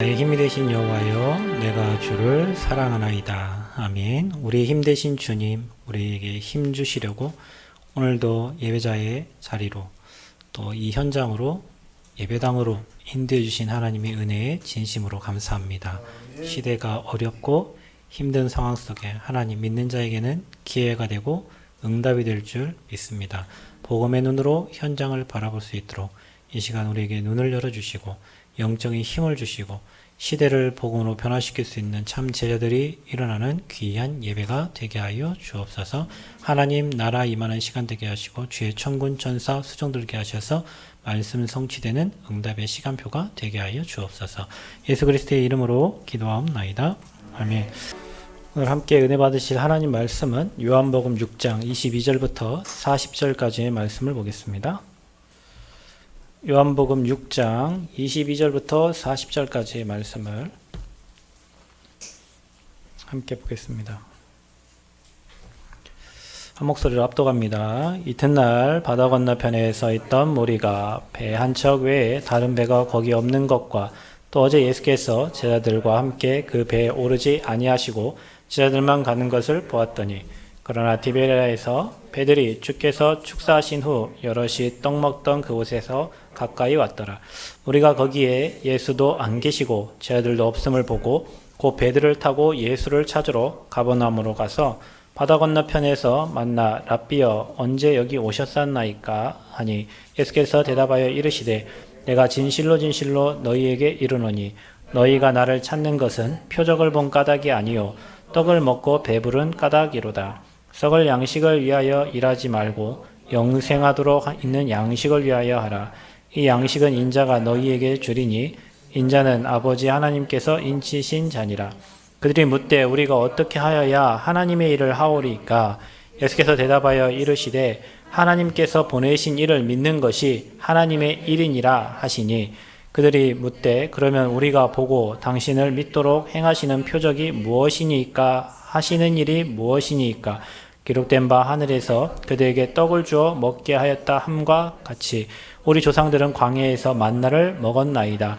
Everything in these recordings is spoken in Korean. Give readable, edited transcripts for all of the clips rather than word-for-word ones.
나의 힘이 되신 여호와여, 내가 주를 사랑하나이다. 아멘. 우리 힘 되신 주님, 우리에게 힘 주시려고 오늘도 예배자의 자리로 또 이 현장으로 예배당으로 인도해 주신 하나님의 은혜에 진심으로 감사합니다. 시대가 어렵고 힘든 상황 속에 하나님 믿는 자에게는 기회가 되고 응답이 될 줄 믿습니다. 복음의 눈으로 현장을 바라볼 수 있도록 이 시간 우리에게 눈을 열어주시고 영적인 힘을 주시고 시대를 복음으로 변화시킬 수 있는 참 제자들이 일어나는 귀한 예배가 되게 하여 주옵소서. 하나님 나라 임하는 시간 되게 하시고 주의 천군 천사 수종들게 하셔서 말씀 성취되는 응답의 시간표가 되게 하여 주옵소서. 예수 그리스도의 이름으로 기도하옵나이다. 아멘. 오늘 함께 은혜 받으실 하나님 말씀은 요한복음 6장 22절부터 40절까지의 말씀을 보겠습니다. 요한복음 6장 22절부터 40절까지의 말씀을 함께 보겠습니다. 한 목소리로 압도갑니다. 이튿날 바다 건너편에 서 있던 무리가 배 한 척 외에 다른 배가 거기 없는 것과 또 어제 예수께서 제자들과 함께 그 배에 오르지 아니하시고 제자들만 가는 것을 보았더니, 그러나 디베랴에서 배들이 주께서 축사하신 후 여럿이 떡 먹던 그곳에서 가까이 왔더라. 우리가 거기에 예수도 안 계시고 제자들도 없음을 보고 곧 배들을 타고 예수를 찾으러 가버나움으로 가서 바다 건너편에서 만나 랍비여 언제 여기 오셨사나이까 하니, 예수께서 대답하여 이르시되 내가 진실로 진실로 너희에게 이르노니 너희가 나를 찾는 것은 표적을 본 까닭이 아니요 떡을 먹고 배부른 까닭이로다. 썩을 양식을 위하여 일하지 말고 영생하도록 있는 양식을 위하여 하라. 이 양식은 인자가 너희에게 주리니 인자는 아버지 하나님께서 인치신 자니라. 그들이 묻되 우리가 어떻게 하여야 하나님의 일을 하오리까? 예수께서 대답하여 이르시되 하나님께서 보내신 이를 믿는 것이 하나님의 일이니라 하시니, 그들이 묻되 그러면 우리가 보고 당신을 믿도록 행하시는 표적이 무엇이니까? 하시는 일이 무엇이니까? 기록된 바 하늘에서 그들에게 떡을 주어 먹게 하였다 함과 같이 우리 조상들은 광야에서 만나를 먹었나이다.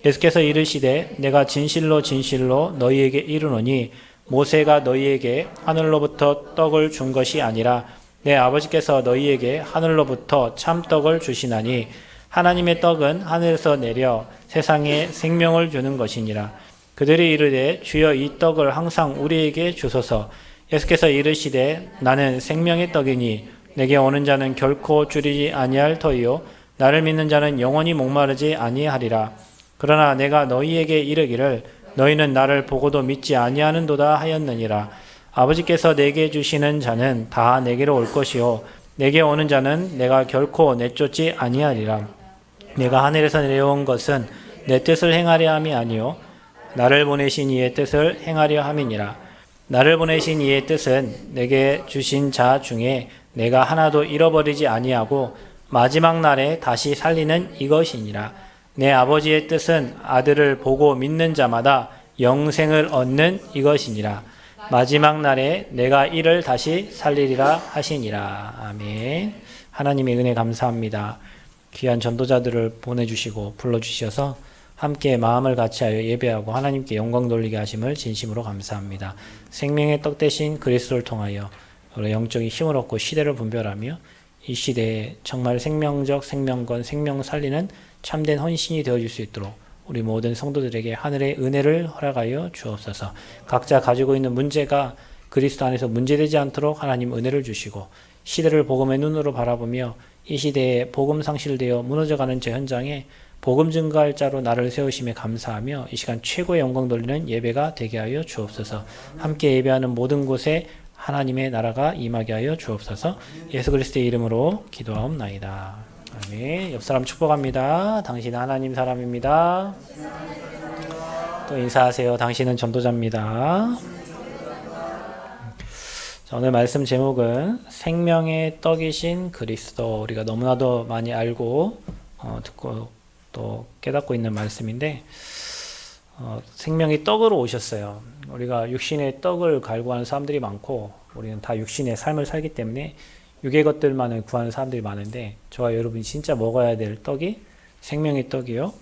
예수께서 이르시되 내가 진실로 진실로 너희에게 이르노니 모세가 너희에게 하늘로부터 떡을 준 것이 아니라 내 아버지께서 너희에게 하늘로부터 참떡을 주시나니, 하나님의 떡은 하늘에서 내려 세상에 생명을 주는 것이니라. 그들이 이르되 주여 이 떡을 항상 우리에게 주소서. 예수께서 이르시되 나는 생명의 떡이니 내게 오는 자는 결코 줄이지 아니할 터이요 나를 믿는 자는 영원히 목마르지 아니하리라. 그러나 내가 너희에게 이르기를 너희는 나를 보고도 믿지 아니하는도다 하였느니라. 아버지께서 내게 주시는 자는 다 내게로 올 것이요 내게 오는 자는 내가 결코 내쫓지 아니하리라. 내가 하늘에서 내려온 것은 내 뜻을 행하려 함이 아니요 나를 보내신 이의 뜻을 행하려 함이니라. 나를 보내신 이의 뜻은 내게 주신 자 중에 내가 하나도 잃어버리지 아니하고 마지막 날에 다시 살리는 이것이니라. 내 아버지의 뜻은 아들을 보고 믿는 자마다 영생을 얻는 이것이니라. 마지막 날에 내가 이를 다시 살리리라 하시니라. 아멘. 하나님의 은혜 감사합니다. 귀한 전도자들을 보내주시고 불러주셔서 함께 마음을 같이하여 예배하고 하나님께 영광 돌리게 하심을 진심으로 감사합니다. 생명의 떡 대신 그리스도를 통하여 우리 영적인 힘을 얻고 시대를 분별하며 이 시대에 정말 생명적 생명권 생명 살리는 참된 헌신이 되어질 수 있도록 우리 모든 성도들에게 하늘의 은혜를 허락하여 주옵소서. 각자 가지고 있는 문제가 그리스도 안에서 문제되지 않도록 하나님 은혜를 주시고, 시대를 복음의 눈으로 바라보며 이 시대에 복음 상실되어 무너져가는 제 현장에 복음 증거할 자로 나를 세우심에 감사하며 이 시간 최고의 영광 돌리는 예배가 되게 하여 주옵소서. 함께 예배하는 모든 곳에 하나님의 나라가 임하게 하여 주옵소서. 예수 그리스도의 이름으로 기도하옵나이다. 아멘. 옆 사람 축복합니다. 당신은 하나님 사람입니다. 또 인사하세요. 당신은 전도자입니다. 자, 오늘 말씀 제목은 생명의 떡이신 그리스도. 우리가 너무나도 많이 알고 듣고 또 깨닫고 있는 말씀인데, 생명의 떡으로 오셨어요. 우리가 육신의 떡을 갈구하는 사람들이 많고 우리는 다 육신의 삶을 살기 때문에 육의 것들만을 구하는 사람들이 많은데, 저와 여러분이 진짜 먹어야 될 떡이 생명의 떡이요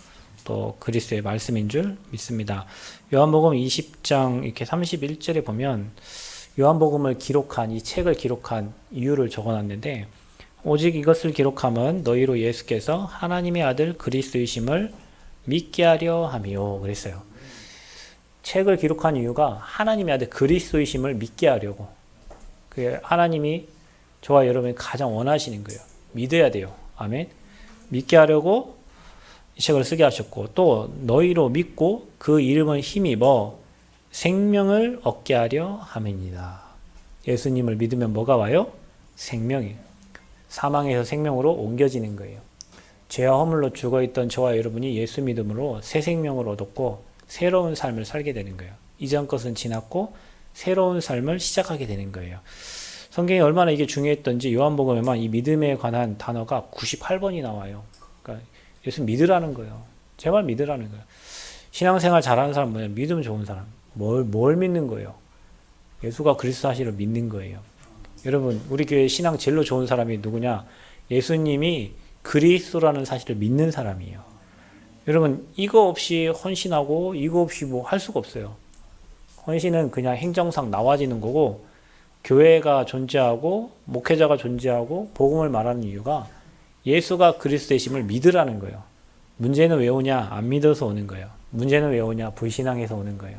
또 그리스도의 말씀인 줄 믿습니다. 요한복음 20장 이렇게 31절에 보면 요한복음을 기록한 이 책을 기록한 이유를 적어놨는데 오직 이것을 기록함은 너희로 예수께서 하나님의 아들 그리스도이심을 믿게 하려 함이요 그랬어요. 책을 기록한 이유가 하나님의 아들 그리스도이심을 믿게 하려고. 그 하나님이 저와 여러분이 가장 원하시는 거예요. 믿어야 돼요. 아멘. 믿게 하려고 이 책을 쓰게 하셨고 또 너희로 믿고 그 이름을 힘입어 생명을 얻게 하려 함이니라. 예수님을 믿으면 뭐가 와요? 생명이. 사망에서 생명으로 옮겨지는 거예요. 죄와 허물로 죽어있던 저와 여러분이 예수 믿음으로 새 생명을 얻었고 새로운 삶을 살게 되는 거예요. 이전 것은 지났고 새로운 삶을 시작하게 되는 거예요. 성경이 얼마나 이게 중요했던지 요한복음에만 이 믿음에 관한 단어가 98번이 나와요. 그러니까 예수 믿으라는 거예요. 제발 믿으라는 거예요. 신앙생활 잘하는 사람 뭐냐? 믿음 좋은 사람. 뭘 믿는 거예요? 예수가 그리스도 하시를 믿는 거예요. 여러분, 우리 교회 신앙 제일로 좋은 사람이 누구냐? 예수님이 그리스도라는 사실을 믿는 사람이에요. 여러분, 이거 없이 헌신하고 이거 없이 뭐 할 수가 없어요. 헌신은 그냥 행정상 나와지는 거고 교회가 존재하고 목회자가 존재하고 복음을 말하는 이유가 예수가 그리스도이심을 믿으라는 거예요. 문제는 왜 오냐? 안 믿어서 오는 거예요. 문제는 왜 오냐? 불신앙에서 오는 거예요.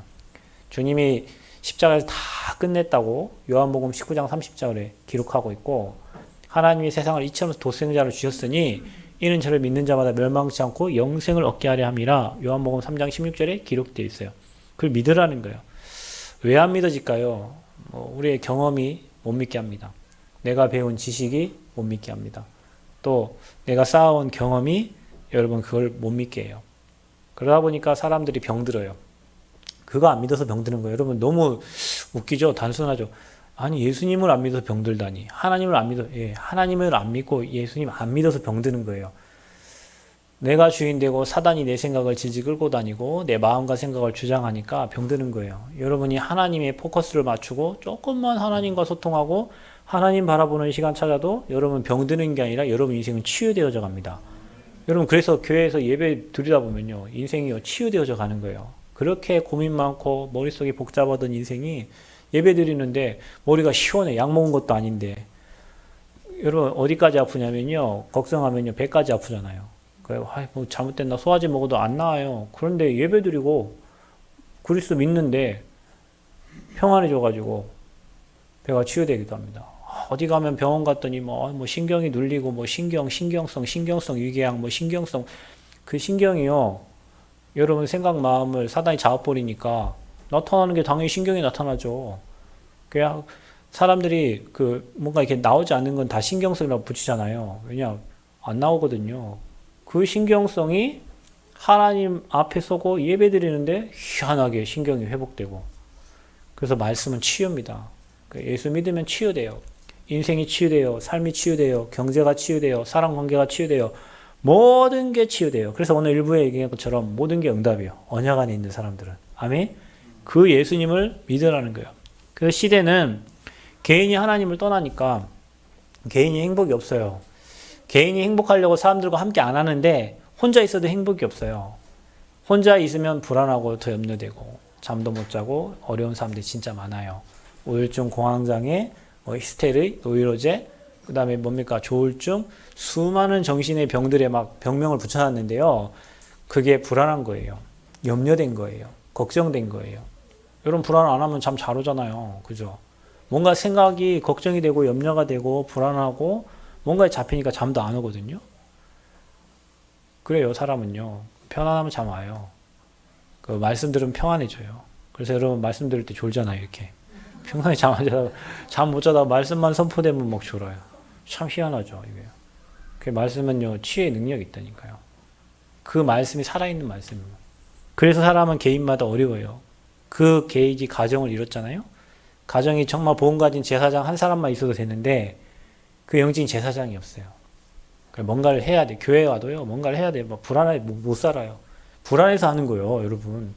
주님이 십자가에서 다 끝냈다고 요한복음 19장 30절에 기록하고 있고 하나님이 세상을 이처럼 독생자를 주셨으니 이는 저를 믿는 자마다 멸망치 않고 영생을 얻게 하려 함이라 요한복음 3장 16절에 기록되어 있어요. 그걸 믿으라는 거예요. 왜 안 믿어질까요? 우리의 경험이 못 믿게 합니다. 내가 배운 지식이 못 믿게 합니다. 또 내가 쌓아온 경험이 여러분 그걸 못 믿게 해요. 그러다 보니까 사람들이 병들어요. 그거 안 믿어서 병드는 거예요. 여러분 너무 웃기죠? 단순하죠? 아니 예수님을 안 믿어서 병들다니. 하나님을 안 믿어. 예, 하나님을 안 믿고 예수님 안 믿어서 병드는 거예요. 내가 주인 되고 사단이 내 생각을 질질 끌고 다니고 내 마음과 생각을 주장하니까 병드는 거예요. 여러분이 하나님의 포커스를 맞추고 조금만 하나님과 소통하고 하나님 바라보는 시간 찾아도 여러분 병드는 게 아니라 여러분 인생은 치유되어져 갑니다. 여러분 그래서 교회에서 예배 드리다 보면요. 인생이 치유되어져 가는 거예요. 그렇게 고민 많고 머릿속이 복잡하던 인생이 예배 드리는데 머리가 시원해. 약 먹은 것도 아닌데. 여러분 어디까지 아프냐면요. 걱정하면요. 배까지 아프잖아요. 뭐 잘못됐나 소화제 먹어도 안 나아요. 그런데 예배 드리고 그리스도 믿는데 평안해져가지고 배가 치유되기도 합니다. 어디 가면 병원 갔더니 뭐 신경이 눌리고 뭐 신경성 위궤양 뭐 신경성 그 신경이요. 여러분 생각 마음을 사단이 잡아버리니까 나타나는 게 당연히 신경이 나타나죠. 그냥 사람들이 뭔가 이렇게 나오지 않는 건 다 신경성이라고 붙이잖아요. 왜냐 안 나오거든요. 그 신경성이 하나님 앞에 서고 예배 드리는데 희한하게 신경이 회복되고 그래서 말씀은 치유입니다. 예수 믿으면 치유돼요. 인생이 치유돼요. 삶이 치유돼요. 경제가 치유돼요. 사랑관계가 치유돼요. 모든 게 치유돼요. 그래서 오늘 일부에 얘기한 것처럼 모든 게 응답이에요. 언약 안에 있는 사람들은. 아멘? 그 예수님을 믿으라는 거예요. 그 시대는 개인이 하나님을 떠나니까 개인이 행복이 없어요. 개인이 행복하려고 사람들과 함께 안 하는데 혼자 있어도 행복이 없어요. 혼자 있으면 불안하고 더 염려되고 잠도 못 자고 어려운 사람들이 진짜 많아요. 우울증, 공황장애, 히스테리, 노이로제, 그 다음에 뭡니까? 조울증, 수많은 정신의 병들에 막 병명을 붙여놨는데요. 그게 불안한 거예요. 염려된 거예요. 걱정된 거예요. 여러분 불안 안 하면 잠 잘 오잖아요. 그죠? 뭔가 생각이 걱정이 되고 염려가 되고 불안하고 뭔가에 잡히니까 잠도 안 오거든요. 그래요. 사람은요. 편안하면 잠 와요. 그 말씀 들으면 평안해져요. 그래서 여러분 말씀 들을 때 졸잖아요. 이렇게. 평소에 잠 못 자다가 말씀만 선포되면 막 졸아요. 참 희한하죠. 이게. 그 말씀은요. 치유의 능력이 있다니까요. 그 말씀이 살아있는 말씀이에요. 그래서 사람은 개인마다 어려워요. 그 계획이 가정을 이뤘잖아요. 가정이 정말 보험 가진 제사장 한 사람만 있어도 되는데 그 영적인 제사장이 없어요. 뭔가를 해야 돼. 교회 와도요. 뭔가를 해야 돼. 불안해 못 살아요. 불안해서 하는 거예요. 여러분.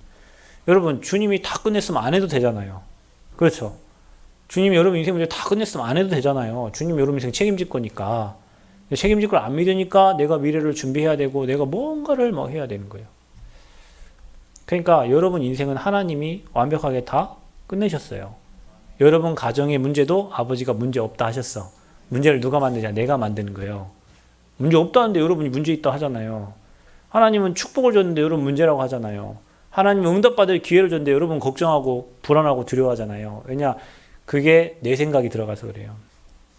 여러분 주님이 다 끝냈으면 안 해도 되잖아요. 그렇죠. 주님이 여러분 인생 문제 다 끝냈으면 안 해도 되잖아요. 주님이 여러분 인생 책임질 거니까. 책임질 걸 안 믿으니까 내가 미래를 준비해야 되고 내가 뭔가를 해야 되는 거예요. 그러니까 여러분 인생은 하나님이 완벽하게 다 끝내셨어요. 여러분 가정의 문제도 아버지가 문제 없다 하셨어. 문제를 누가 만드냐? 내가 만드는 거예요. 문제 없다는데 여러분이 문제 있다 하잖아요. 하나님은 축복을 줬는데 여러분 문제라고 하잖아요. 하나님은 응답받을 기회를 줬는데 여러분 걱정하고 불안하고 두려워하잖아요. 왜냐? 그게 내 생각이 들어가서 그래요.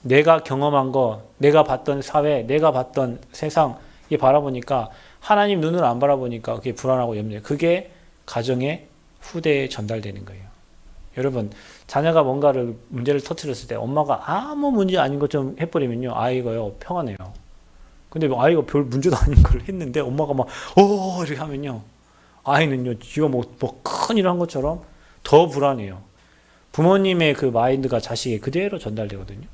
내가 경험한 거, 내가 봤던 사회, 내가 봤던 세상, 이게 바라보니까 하나님 눈을 안 바라보니까 그게 불안하고 염려. 그게 가정의 후대에 전달되는 거예요. 여러분, 자녀가 뭔가를 문제를 터뜨렸을 때 엄마가 아무 문제 아닌 것 좀 해버리면요, 아이가요 평안해요. 근데 뭐 아이가 별 문제도 아닌 걸 했는데 엄마가 막 이렇게 하면요, 아이는요 지가 뭐 큰일 한 것처럼 더 불안해요. 부모님의 그 마인드가 자식에 그대로 전달되거든요.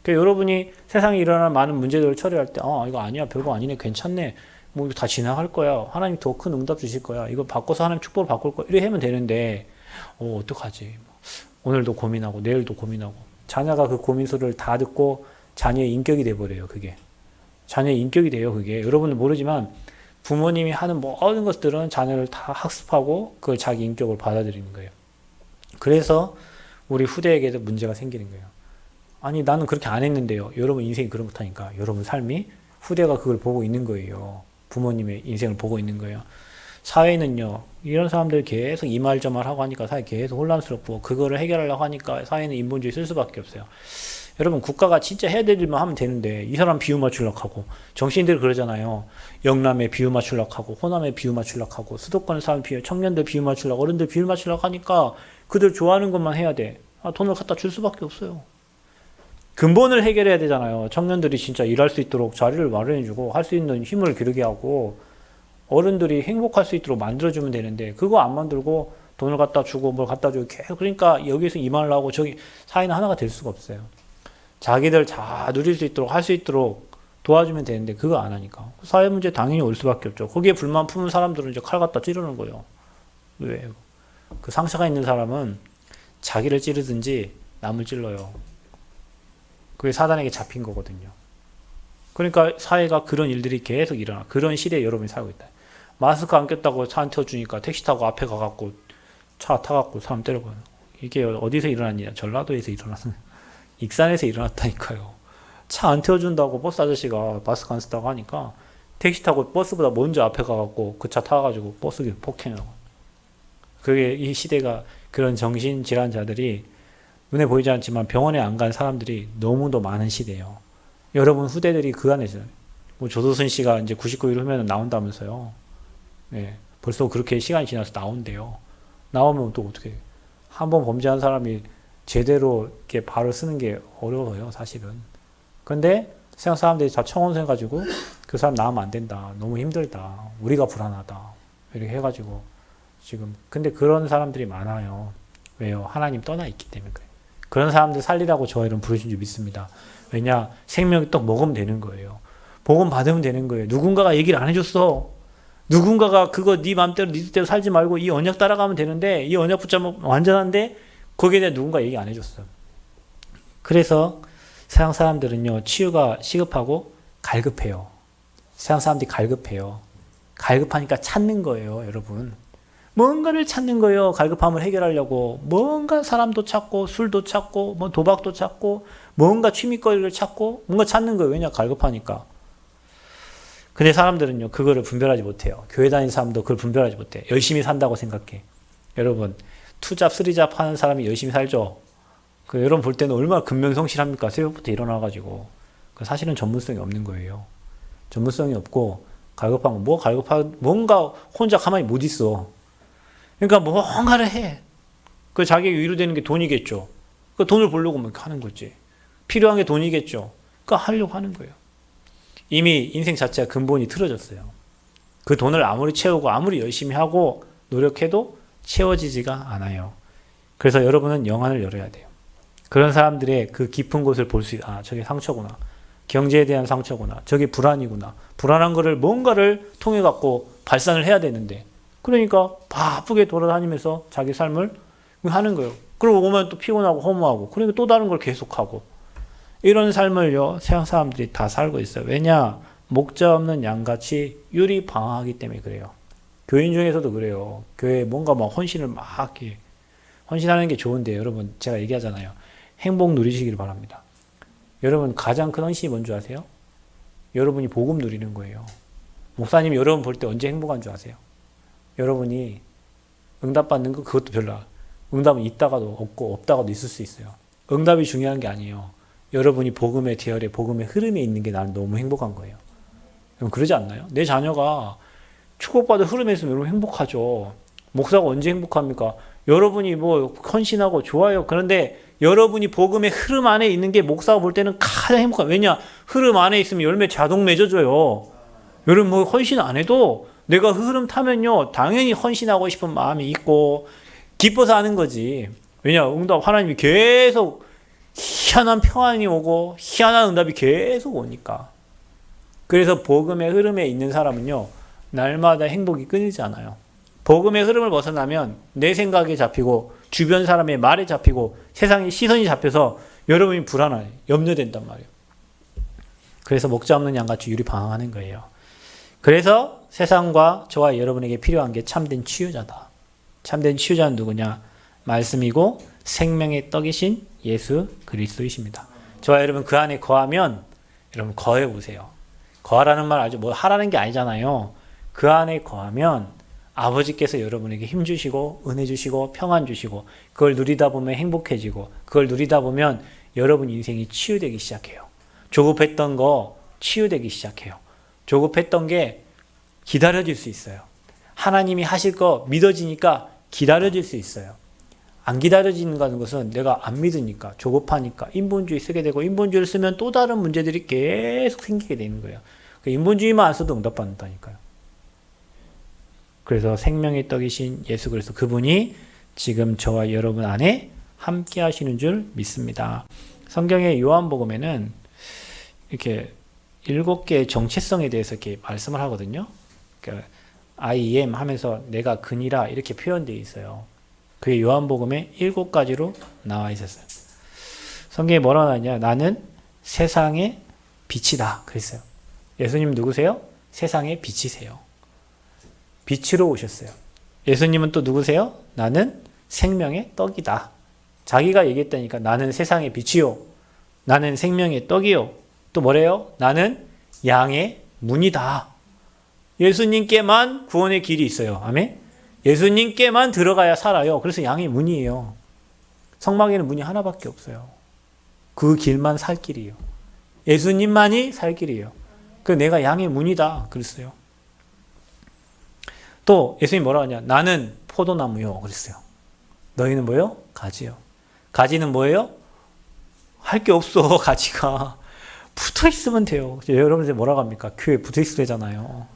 그러니까 여러분이 세상에 일어나는 많은 문제들을 처리할 때 이거 아니야, 별거 아니네, 괜찮네, 뭐 이거 다 지나갈 거야, 하나님 더 큰 응답 주실 거야, 이거 바꿔서 하나님 축복을 바꿀 거야, 이렇게 하면 되는데 어떡하지, 오늘도 고민하고 내일도 고민하고. 자녀가 그 고민소리를 다 듣고 자녀의 인격이 돼버려요. 그게 자녀의 인격이 돼요. 그게 여러분은 모르지만 부모님이 하는 모든 것들은 자녀를 다 학습하고 그걸 자기 인격으로 받아들이는 거예요. 그래서 우리 후대에게도 문제가 생기는 거예요. 아니 나는 그렇게 안 했는데요. 여러분 인생이 그런 것하니까 여러분 삶이 후대가 그걸 보고 있는 거예요. 부모님의 인생을 보고 있는 거예요. 사회는요, 이런 사람들 계속 이 말 저 말 하고 하니까 사회 계속 혼란스럽고, 그거를 해결하려고 하니까 사회는 인본주의 쓸 수밖에 없어요. 여러분, 국가가 진짜 해야 될 일만 하면 되는데 이 사람 비유 맞추려고 하고, 정치인들 그러잖아요. 영남에 비유 맞추려고 하고, 호남에 비유 맞추려고 하고, 수도권 사람 비유, 청년들 비유 맞추려고, 어른들 비유 맞추려고 하니까 그들 좋아하는 것만 해야 돼. 돈을 갖다 줄 수밖에 없어요. 근본을 해결해야 되잖아요. 청년들이 진짜 일할 수 있도록 자리를 마련해주고 할 수 있는 힘을 기르게 하고 어른들이 행복할 수 있도록 만들어주면 되는데, 그거 안 만들고 돈을 갖다 주고 뭘 갖다 주고 계속, 그러니까 여기서 이 말을 하고 저기, 사회는 하나가 될 수가 없어요. 자기들 다 누릴 수 있도록 할 수 있도록 도와주면 되는데 그거 안 하니까 사회 문제 당연히 올 수밖에 없죠. 거기에 불만 품은 사람들은 이제 칼 갖다 찌르는 거예요. 왜? 그 상처가 있는 사람은 자기를 찌르든지 남을 찔러요. 그게 사단에게 잡힌 거거든요. 그러니까 사회가 그런 일들이 계속 일어나. 그런 시대에 여러분이 살고 있다. 마스크 안 꼈다고 차 안 태워주니까 택시 타고 앞에 가갖고 차 타갖고 사람 때려봐요. 이게 어디서 일어난 일이야? 전라도에서 일어났어요. 익산에서 일어났다니까요. 차 안 태워준다고 버스 아저씨가 마스크 안 쓰다고 하니까 택시 타고 버스보다 먼저 앞에 가갖고 그 차 타가지고 버스 폭행하고. 그게 이 시대가, 그런 정신질환자들이 눈에 보이지 않지만 병원에 안 간 사람들이 너무도 많은 시대예요. 여러분 후대들이 그 안에 있어요. 뭐 조도순 씨가 이제 99일 후면 나온다면서요. 네, 벌써 그렇게 시간이 지나서 나온대요. 나오면 또 어떻게, 한번 범죄한 사람이 제대로 이렇게 발을 쓰는 게 어려워요, 사실은. 근데 세상 사람들이 다 청원해가지고 그 사람 나오면 안 된다, 너무 힘들다, 우리가 불안하다, 이렇게 해가지고 지금. 근데 그런 사람들이 많아요. 왜요? 하나님 떠나 있기 때문에 그래요. 그런 사람들 살리라고 저 이런 부르신 줄 믿습니다. 왜냐? 생명이 떡 먹으면 되는 거예요. 복음 받으면 되는 거예요. 누군가가 얘기를 안 해줬어. 누군가가 그거 네 맘대로 네 뜻대로 살지 말고 이 언약 따라가면 되는데, 이 언약 붙잡으면 완전한데 거기에 대해 누군가 얘기 안 해줬어. 그래서 세상 사람들은요, 치유가 시급하고 갈급해요. 세상 사람들이 갈급해요. 갈급하니까 찾는 거예요, 여러분. 뭔가를 찾는 거예요. 갈급함을 해결하려고. 뭔가 사람도 찾고 술도 찾고 뭐 도박도 찾고 뭔가 취미거리를 찾고 뭔가 찾는 거예요. 왜냐? 갈급하니까. 근데 사람들은요, 그거를 분별하지 못해요. 교회 다니는 사람도 그걸 분별하지 못해. 열심히 산다고 생각해. 여러분, 투잡, 쓰리잡 하는 사람이 열심히 살죠. 여러분 볼 때는 얼마나 근면성실합니까? 새벽부터 일어나가지고. 사실은 전문성이 없는 거예요. 전문성이 없고 갈급한 거, 뭔가 혼자 가만히 못 있어. 그러니까 뭔가를 해. 그 자기에게 위로되는 게 돈이겠죠. 그 돈을 벌려고 뭐 하는 거지. 필요한 게 돈이겠죠. 그러니까 하려고 하는 거예요. 이미 인생 자체가 근본이 틀어졌어요. 그 돈을 아무리 채우고 아무리 열심히 하고 노력해도 채워지지가 않아요. 그래서 여러분은 영안을 열어야 돼요. 그런 사람들의 그 깊은 곳을 볼 수, 저게 상처구나. 경제에 대한 상처구나. 저게 불안이구나. 불안한 거를 뭔가를 통해 갖고 발산을 해야 되는데, 그러니까 바쁘게 돌아다니면서 자기 삶을 하는 거예요. 그러고 오면 또 피곤하고 허무하고, 그러니까 또 다른 걸 계속하고. 이런 삶을요, 세상 사람들이 다 살고 있어요. 왜냐? 목자 없는 양같이 유리방황하기 때문에 그래요. 교인 중에서도 그래요. 교회에 뭔가 막 헌신을 막 이렇게 헌신하는 게 좋은데 여러분 제가 얘기하잖아요. 행복 누리시길 바랍니다. 여러분 가장 큰 헌신이 뭔지 아세요? 여러분이 복음 누리는 거예요. 목사님이 여러분 볼 때 언제 행복한 줄 아세요? 여러분이 응답받는 거 그것도 별로 응답은 있다가도 없고 없다가도 있을 수 있어요. 응답이 중요한 게 아니에요. 여러분이 복음의 계열에 복음의 흐름에 있는 게 나는 너무 행복한 거예요. 여러분 그러지 않나요? 내 자녀가 축복받을 흐름에 있으면 여러분 행복하죠. 목사가 언제 행복합니까? 여러분이 뭐 헌신하고 좋아요. 그런데 여러분이 복음의 흐름 안에 있는 게 목사가 볼 때는 가장 행복한. 왜냐? 흐름 안에 있으면 열매 자동 맺어줘요. 여러분 뭐 헌신 안 해도 내가 흐름 타면요 당연히 헌신하고 싶은 마음이 있고 기뻐서 하는 거지. 왜냐? 응답 하나님이 계속 희한한 평안이 오고 희한한 응답이 계속 오니까. 그래서 복음의 흐름에 있는 사람은요 날마다 행복이 끊이지 않아요. 복음의 흐름을 벗어나면 내 생각에 잡히고 주변 사람의 말에 잡히고 세상의 시선이 잡혀서 여러분이 불안해 염려된단 말이에요. 그래서 목자 없는 양같이 유리방황하는 거예요. 그래서 세상과 저와 여러분에게 필요한 게 참된 치유자다. 참된 치유자는 누구냐? 말씀이고 생명의 떡이신 예수 그리스도이십니다. 저와 여러분 그 안에 거하면 여러분 거해 보세요. 거하라는 말 아주 뭐 하라는 게 아니잖아요. 그 안에 거하면 아버지께서 여러분에게 힘 주시고 은혜 주시고 평안 주시고 그걸 누리다 보면 행복해지고 그걸 누리다 보면 여러분 인생이 치유되기 시작해요. 조급했던 거 치유되기 시작해요. 조급했던 게 기다려질 수 있어요. 하나님이 하실 거 믿어지니까 기다려질 수 있어요. 안 기다려지는 것은 내가 안 믿으니까 조급하니까 인본주의 쓰게 되고 인본주의를 쓰면 또 다른 문제들이 계속 생기게 되는 거예요. 인본주의만 안 써도 응답받는다니까요. 그래서 생명의 떡이신 예수 그리스도 그분이 지금 저와 여러분 안에 함께 하시는 줄 믿습니다. 성경의 요한복음에는 이렇게 7개의 정체성에 대해서 이렇게 말씀을 하거든요. 그러니까 I am 하면서 내가 그니라 이렇게 표현되어 있어요. 그게 요한복음에 7가지로 나와 있었어요. 성경에 뭐라고 나왔냐? 나는 세상의 빛이다 그랬어요. 예수님 누구세요? 세상의 빛이세요. 빛으로 오셨어요. 예수님은 또 누구세요? 나는 생명의 떡이다. 자기가 얘기했다니까 나는 세상의 빛이요. 나는 생명의 떡이요. 또 뭐래요? 나는 양의 문이다. 예수님께만 구원의 길이 있어요. 아멘? 예수님께만 들어가야 살아요. 그래서 양의 문이에요. 성막에는 문이 하나밖에 없어요. 그 길만 살 길이에요. 예수님만이 살 길이에요. 그 내가 양의 문이다 그랬어요. 또 예수님이 뭐라고 하냐? 나는 포도나무요 그랬어요. 너희는 뭐예요? 가지요. 가지는 뭐예요? 할 게 없어. 가지가 붙어 있으면 돼요. 여러분 뭐라고 합니까? 교회 붙어 있으래잖아요.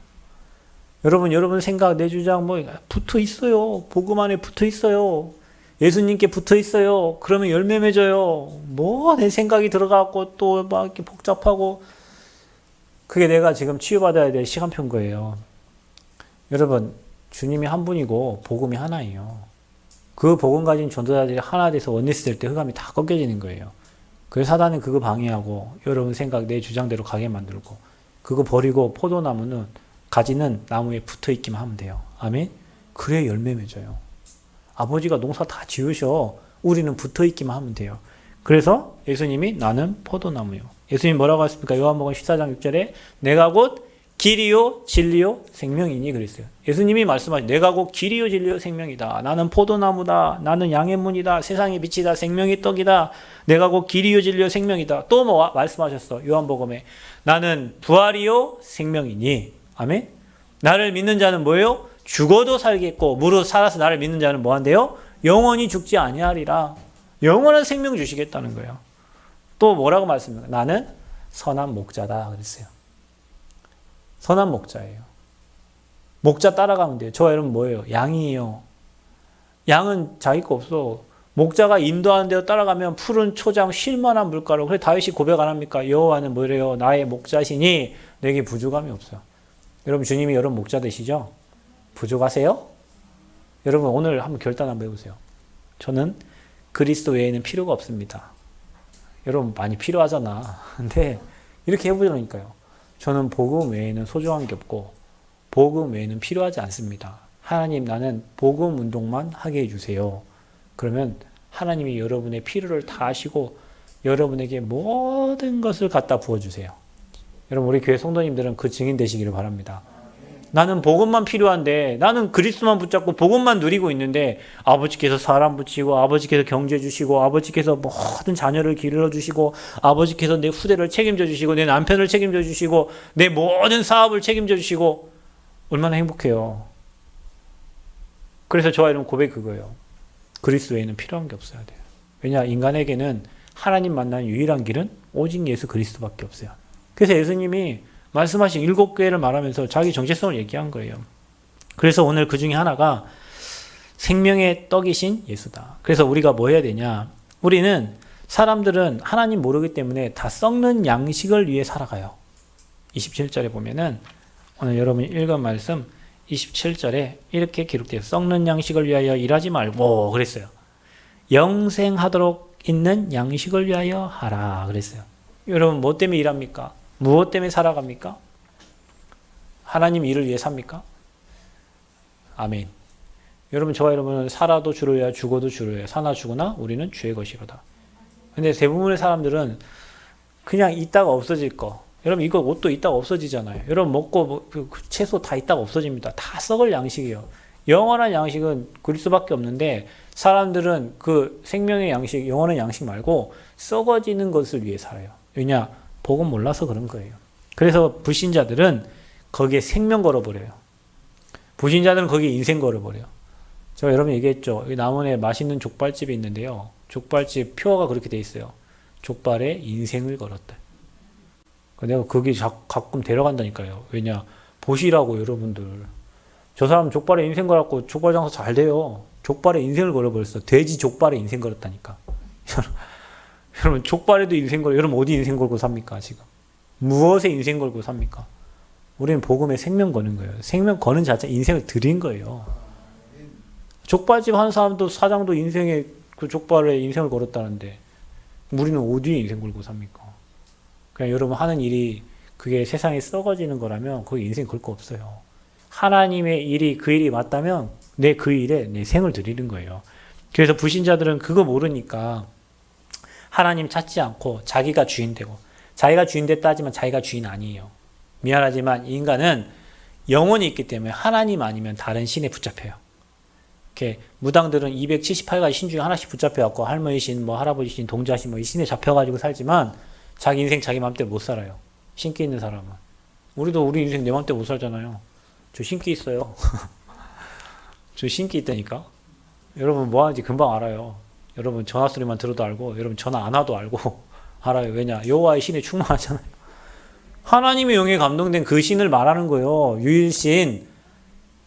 여러분 생각 내 주장 뭐 붙어 있어요. 복음 안에 붙어 있어요. 예수님께 붙어 있어요. 그러면 열매 맺어요. 뭐 내 생각이 들어가고 또 막 이렇게 복잡하고 그게 내가 지금 치유받아야 될 시간표인 거예요. 여러분 주님이 한 분이고 복음이 하나예요. 그 복음 가진 전도자들이 하나 돼서 원리스 될 때 흑암이 다 꺾여지는 거예요. 그래서 사단은 그거 방해하고 여러분 생각 내 주장대로 가게 만들고 그거 버리고 포도나무는 가지는 나무에 붙어 있기만 하면 돼요. 아멘? 그래 열매 맺어요. 아버지가 농사 다 지으셔. 우리는 붙어 있기만 하면 돼요. 그래서 예수님이 나는 포도나무요. 예수님 뭐라고 하십니까? 요한복음 14장 6절에 내가 곧 길이요 진리요 생명이니 그랬어요. 예수님이 말씀하신 내가 곧 길이요 진리요 생명이다. 나는 포도나무다. 나는 양의 문이다. 세상의 빛이다. 생명의 떡이다. 내가 곧 길이요 진리요 생명이다. 또 뭐 말씀하셨어? 요한복음에 나는 부활이요 생명이니. 아멘. 나를 믿는 자는 뭐예요? 죽어도 살겠고 무릇 살아서 나를 믿는 자는 뭐한대요? 영원히 죽지 아니하리라. 영원한 생명 주시겠다는 거예요. 또 뭐라고 말씀합니까? 나는 선한 목자다 그랬어요. 선한 목자예요. 목자 따라가면 돼요. 저와 여러분 뭐예요? 양이에요. 양은 자기 거 없어. 목자가 인도하는 대로 따라가면 푸른 초장 쉴만한 물가로. 그래 다윗이 고백 안 합니까? 여호와는 뭐래요? 나의 목자시니 내게 부족함이 없어요. 여러분 주님이 여러분 목자 되시죠? 부족하세요? 여러분 오늘 한번 결단 한번 해보세요. 저는 그리스도 외에는 필요가 없습니다. 여러분 많이 필요하잖아. 근데 이렇게 해보자니까요. 저는 복음 외에는 소중한 게 없고 복음 외에는 필요하지 않습니다. 하나님 나는 복음 운동만 하게 해주세요. 그러면 하나님이 여러분의 필요를 다 아시고 여러분에게 모든 것을 갖다 부어주세요. 여러분 우리 교회 성도님들은 그 증인 되시기를 바랍니다. 나는 복음만 필요한데 나는 그리스도만 붙잡고 복음만 누리고 있는데 아버지께서 사람 붙이고 아버지께서 경제 주시고 아버지께서 모든 자녀를 기르러 주시고 아버지께서 내 후대를 책임져 주시고 내 남편을 책임져 주시고 내 모든 사업을 책임져 주시고 얼마나 행복해요. 그래서 저와 여러분 고백 그거예요. 그리스도 외에는 필요한 게 없어야 돼요. 왜냐 인간에게는 하나님 만나는 유일한 길은 오직 예수 그리스도밖에 없어요. 그래서 예수님이 말씀하신 7개를 말하면서 자기 정체성을 얘기한 거예요. 그래서 오늘 그 중에 하나가 생명의 떡이신 예수다. 그래서 우리가 뭐 해야 되냐? 우리는 사람들은 하나님 모르기 때문에 다 썩는 양식을 위해 살아가요. 27절에 보면은 오늘 여러분이 읽은 말씀 27절에 이렇게 기록돼요. 썩는 양식을 위하여 일하지 말고 그랬어요. 영생하도록 있는 양식을 위하여 하라 그랬어요. 여러분 뭐 때문에 일합니까? 무엇 때문에 살아갑니까? 하나님 일을 위해 삽니까? 아멘. 여러분 저와 여러분은 살아도 주를 위하여 죽어도 주를 위하여 사나 죽으나 우리는 주의 것이로다. 근데 대부분의 사람들은 그냥 있다가 없어질 거. 여러분 이거 옷도 있다가 없어지잖아요. 여러분 먹고 그 채소 다 있다가 없어집니다. 다 썩을 양식이에요. 영원한 양식은 그리스도밖에 없는데 사람들은 그 생명의 양식, 영원한 양식 말고 썩어지는 것을 위해 살아요. 왜냐? 복음 몰라서 그런 거예요. 그래서 불신자들은 거기에 생명 걸어버려요. 불신자들은 거기에 인생 걸어버려요. 제가 여러분 얘기했죠. 여기 남원에 맛있는 족발집이 있는데요. 족발집 표어가 그렇게 돼 있어요. 족발에 인생을 걸었다. 내가 거기 가끔 데려간다니까요. 왜냐? 보시라고 여러분들. 저 사람 족발에 인생 걸었고 족발 장사 잘 돼요. 족발에 인생을 걸어버렸어. 돼지 족발에 인생 걸었다니까. 여러분 족발에도 인생 걸고 여러분 어디 인생 걸고 삽니까 지금? 무엇에 인생 걸고 삽니까? 우리는 복음에 생명 거는 거예요. 생명 거는 자체 인생을 드린 거예요. 족발집 하는 사람도 사장도 인생에 그 족발에 인생을 걸었다는데 우리는 어디에 인생 걸고 삽니까? 그냥 여러분 하는 일이 그게 세상에 썩어지는 거라면 거기 인생 걸 거 없어요. 하나님의 일이 그 일이 맞다면 내 그 일에 내 생을 드리는 거예요. 그래서 불신자들은 그거 모르니까 하나님 찾지 않고 자기가 주인 되고 자기가 주인 됐다 하지만 자기가 주인 아니에요. 미안하지만 인간은 영혼이 있기 때문에 하나님 아니면 다른 신에 붙잡혀요. 이렇게 무당들은 278가지 신 중에 하나씩 붙잡혀갖고 할머니 신, 뭐 할아버지 신, 동자 신, 뭐 이 신에 잡혀가지고 살지만 자기 인생 자기 맘대로 못 살아요. 신기 있는 사람은. 우리도 우리 인생 내 맘대로 못 살잖아요. 저 신기 있어요. 저 신기 있다니까. 여러분 뭐 하는지 금방 알아요. 여러분 전화 소리만 들어도 알고 여러분 전화 안 와도 알고 알아요. 왜냐? 여호와의 신에 충만하잖아요. 하나님의 영에 감동된 그 신을 말하는 거예요. 유일신.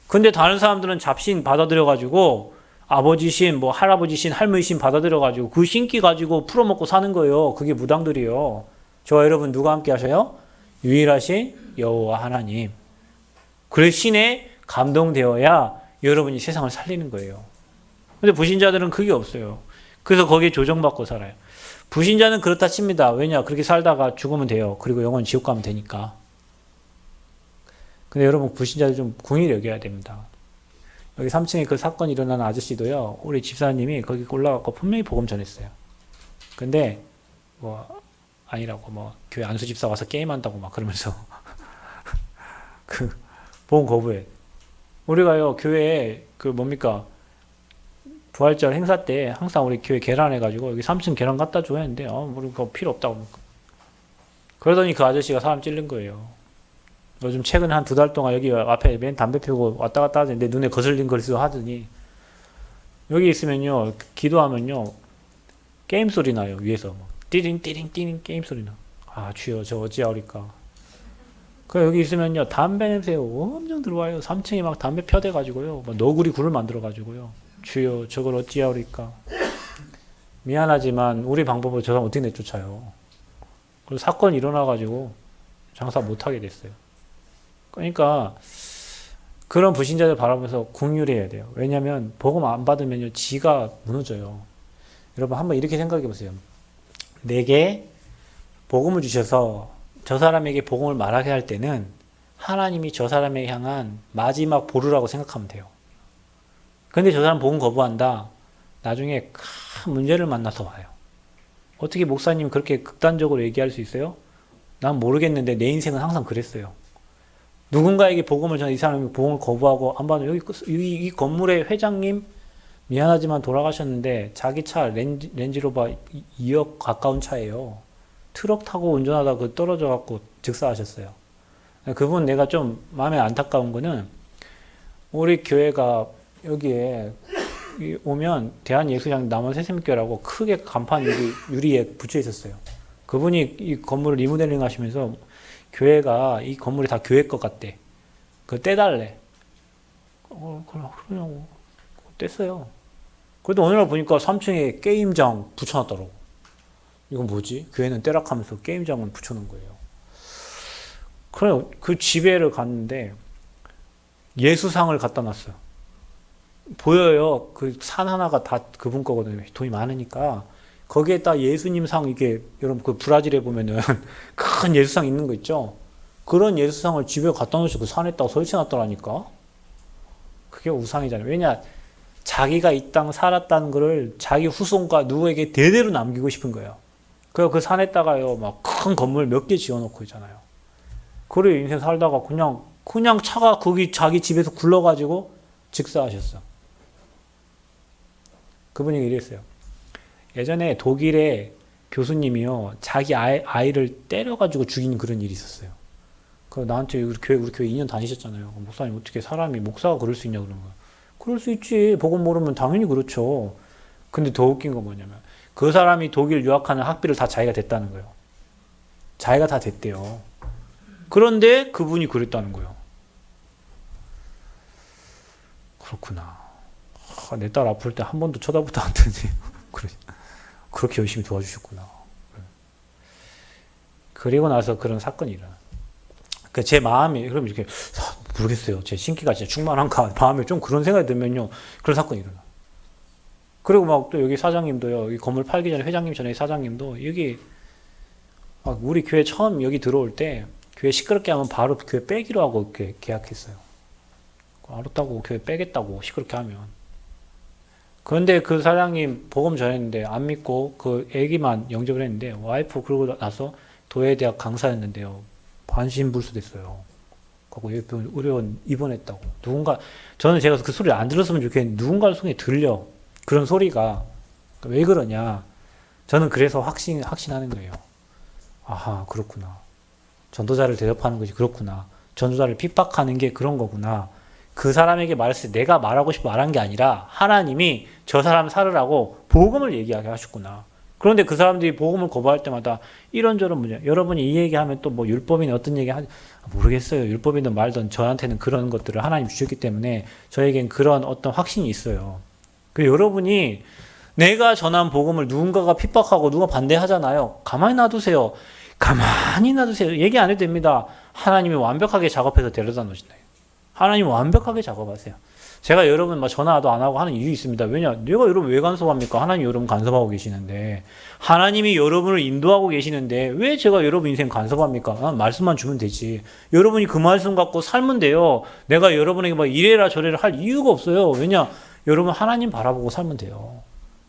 근데 다른 사람들은 잡신 받아들여가지고 아버지 신, 뭐 할아버지 신, 할머니 신 받아들여가지고 그 신기 가지고 풀어먹고 사는 거예요. 그게 무당들이요. 저와 여러분 누가 함께 하셔요? 유일하신 여호와 하나님. 그 신에 감동되어야 여러분이 세상을 살리는 거예요. 근데 불신자들은 그게 없어요. 그래서 거기에 조정받고 살아요. 불신자는 그렇다 칩니다. 왜냐? 그렇게 살다가 죽으면 돼요. 그리고 영원 지옥 가면 되니까. 근데 여러분 불신자들 좀 궁히 여겨야 됩니다. 여기 3층에 그 사건이 일어난 아저씨도요. 우리 집사님이 거기 올라가고 분명히 복음 전했어요. 근데 뭐 아니라고 뭐 교회 안수 집사 와서 게임한다고 막 그러면서 그 복음 거부해. 우리가요 교회에 그 뭡니까 부활절 행사 때 항상 우리 교회 계란해가지고 여기 3층 계란 갖다 줘야 했는데 우리 그거 필요 없다고. 그러더니 그 아저씨가 사람 찔른 거예요. 요즘 최근에 한 2달 동안 여기 앞에 맨 담배 피우고 왔다 갔다 하더니 내 눈에 거슬린 거리서 하더니 여기 있으면요 기도하면요 게임 소리 나요. 위에서 띠링 띠링 띠링 게임 소리 나. 아 주여 저 어찌하오리까. 그 여기 있으면요 담배 냄새 엄청 들어와요. 3층에 막 담배 펴대가지고요 막 너구리 굴을 만들어가지고요 주여 저걸 어찌하오리까. 미안하지만 우리 방법으로 저 사람 어떻게 내쫓아요. 그리고 사건이 일어나가지고 장사 못하게 됐어요. 그러니까 그런 불신자들 바라보면서 긍휼해야 돼요. 왜냐하면 복음 안 받으면요 지가 무너져요. 여러분 한번 이렇게 생각해 보세요. 내게 복음을 주셔서 저 사람에게 복음을 말하게 할 때는 하나님이 저 사람에게 향한 마지막 보루라고 생각하면 돼요. 근데 저 사람 복음 거부한다. 나중에 큰 문제를 만나서 와요. 어떻게 목사님 그렇게 극단적으로 얘기할 수 있어요? 난 모르겠는데 내 인생은 항상 그랬어요. 누군가에게 복음을 전해 이 사람이 복음을 거부하고 안 받아. 여기 이 건물의 회장님 미안하지만 돌아가셨는데 자기 차 렌지로버 2억 가까운 차예요. 트럭 타고 운전하다 그 떨어져 갖고 즉사하셨어요. 그분 내가 좀 마음에 안타까운 거는 우리 교회가 여기에 오면 대한예수장 남원새샘교라고 크게 간판 유리에 붙여 있었어요. 그분이 이 건물을 리모델링 하시면서 교회가 이 건물이 다 교회 것 같대. 그거 떼달래. 그러냐고. 뗐어요. 그래도 어느 날 보니까 3층에 게임장 붙여놨더라고. 이건 뭐지? 교회는 떼락하면서 게임장을 붙여놓은 거예요. 그래, 그 집에를 갔는데 예수상을 갖다 놨어요. 보여요. 그 산 하나가 다 그분 거거든요. 돈이 많으니까. 거기에다 예수님 상, 이게, 여러분, 그 브라질에 보면은 큰 예수상 있는 거 있죠? 그런 예수상을 집에 갖다 놓으시고 그 산에다가 설치해놨더라니까? 그게 우상이잖아요. 왜냐? 자기가 이 땅 살았다는 거를 자기 후손과 누구에게 대대로 남기고 싶은 거예요. 그래서 그 산에다가요, 막 큰 건물 몇 개 지어놓고 있잖아요. 그래, 인생 살다가 그냥 차가 거기 자기 집에서 굴러가지고 즉사하셨어. 그분이 이랬어요. 예전에 독일의 교수님이요, 자기 아이를 때려가지고 죽인 그런 일이 있었어요. 그 나한테 우리 교회 2년 다니셨잖아요. 목사님 어떻게 사람이 목사가 그럴 수 있냐 그런 거예요. 그럴 수 있지. 복음 모르면 당연히 그렇죠. 근데 더 웃긴 건 뭐냐면 그 사람이 독일 유학하는 학비를 다 자기가 댔다는 거예요. 자기가 다 댔대요. 그런데 그분이 그랬다는 거예요. 그렇구나. 내 딸 아플 때 한 번도 쳐다보도 않더니 그렇게 열심히 도와주셨구나. 그리고 나서 그런 사건이 일어나. 제 마음이 그럼 이렇게 모르겠어요. 제 신기가 진짜 충만한가 마음에 좀 그런 생각이 들면요. 그런 사건이 일어나. 그리고 막 또 여기 사장님도요. 여기 건물 팔기 전에 회장님 전에 사장님도 여기 막 우리 교회 처음 여기 들어올 때 교회 시끄럽게 하면 바로 교회 빼기로 하고 이렇게 계약했어요. 알았다고 교회 빼겠다고 시끄럽게 하면. 그런데 그 사장님 복음 전했는데 안 믿고 그 애기만 영접을 했는데 와이프 그러고 나서 도예대학 강사였는데요. 반신불수됐어요. 그리고 의료원 입원했다고. 저는 제가 그 소리를 안 들었으면 좋겠는데 누군가 손에 들려. 그런 소리가. 왜 그러냐. 저는 그래서 확신하는 거예요. 아하, 그렇구나. 전도자를 대접하는 것이 그렇구나. 전도자를 핍박하는 게 그런 거구나. 그 사람에게 말했을 때 내가 말하고 싶어 말한 게 아니라 하나님이 저 사람 살으라고 복음을 얘기하게 하셨구나. 그런데 그 사람들이 복음을 거부할 때마다 이런저런 문제. 여러분이 이 얘기하면 또 뭐 율법이나 어떤 얘기 하지 모르겠어요. 율법이든 말든 저한테는 그런 것들을 하나님 주셨기 때문에 저에겐 그런 어떤 확신이 있어요. 그리고 여러분이 내가 전한 복음을 누군가가 핍박하고 누가 반대하잖아요. 가만히 놔두세요. 가만히 놔두세요. 얘기 안 해도 됩니다. 하나님이 완벽하게 작업해서 데려다 놓으신다. 하나님 완벽하게 작업하세요. 제가 여러분 막 전화도 안 하고 하는 이유 있습니다. 왜냐? 내가 여러분 왜 간섭합니까? 하나님 여러분 간섭하고 계시는데 하나님이 여러분을 인도하고 계시는데 왜 제가 여러분 인생 간섭합니까? 말씀만 주면 되지. 여러분이 그 말씀 갖고 살면 돼요. 내가 여러분에게 막 이래라 저래라 할 이유가 없어요. 왜냐? 여러분 하나님 바라보고 살면 돼요.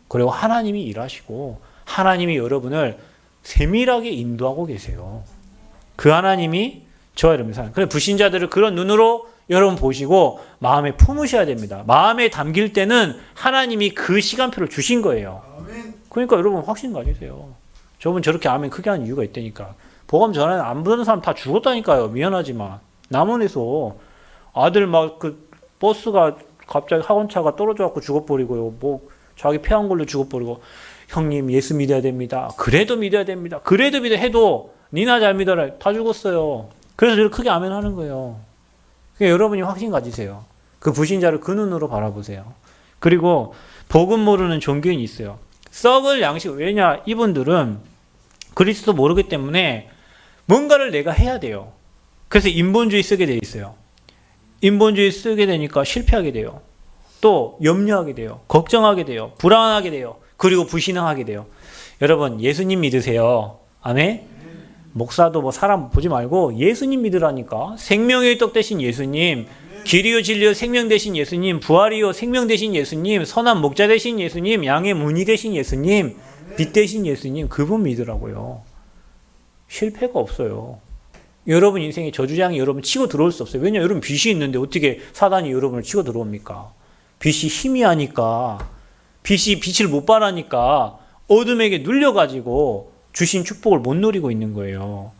그리고 하나님이 일하시고 하나님이 여러분을 세밀하게 인도하고 계세요. 그 하나님이 저와 여러분 사는. 그래서 불신자들을 그런 눈으로 여러분 보시고 마음에 품으셔야 됩니다. 마음에 담길 때는 하나님이 그 시간표를 주신 거예요. 그러니까 여러분 확신 가지세요. 저분 저렇게 아멘 크게 하는 이유가 있다니까. 복음 전에 안 듣는 사람 다 죽었다니까요. 미안하지만. 남원에서 아들 막 그 버스가 갑자기 학원차가 떨어져갖고 죽어버리고요. 뭐 자기 폐암 걸려 죽어버리고 형님 예수 믿어야 됩니다. 그래도 믿어야 됩니다. 그래도 믿어 해도 니나 잘 믿어라. 다 죽었어요. 그래서 저를 크게 아멘 하는 거예요. 그러니까 여러분이 확신 가지세요. 그 불신자를 그 눈으로 바라보세요. 그리고 복음 모르는 종교인이 있어요. 썩을 양식. 왜냐? 이분들은 그리스도 모르기 때문에 뭔가를 내가 해야 돼요. 그래서 인본주의 쓰게 돼 있어요. 인본주의 쓰게 되니까 실패하게 돼요. 또 염려하게 돼요. 걱정하게 돼요. 불안하게 돼요. 그리고 불신앙하게 돼요. 여러분 예수님 믿으세요. 아멘? 목사도 뭐 사람 보지 말고 예수님 믿으라니까. 생명의 떡 대신 예수님. 길이요 진리요 생명 되신 예수님, 부활이요 생명 되신 예수님, 선한 목자 되신 예수님, 양의 문이 되신 예수님, 빛 되신 예수님, 그분 믿으라고요. 실패가 없어요. 여러분 인생에 저주장이 여러분 치고 들어올 수 없어요. 왜냐하면 여러분 빛이 있는데 어떻게 사단이 여러분을 치고 들어옵니까? 빛이 희미하니까, 빛이 빛을 못 발하니까 어둠에게 눌려가지고 주신 축복을 못 누리고 있는 거예요.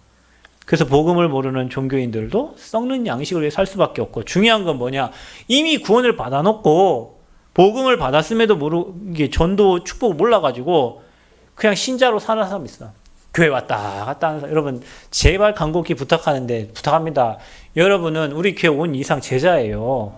그래서 복음을 모르는 종교인들도 썩는 양식을 위해 살 수밖에 없고, 중요한 건 뭐냐? 이미 구원을 받아놓고 복음을 받았음에도 모르게 전도 축복을 몰라가지고 그냥 신자로 사는 사람이 있어. 교회 왔다 갔다 하는 사람. 여러분 제발 간곡히 부탁합니다. 여러분은 우리 교회 온 이상 제자예요.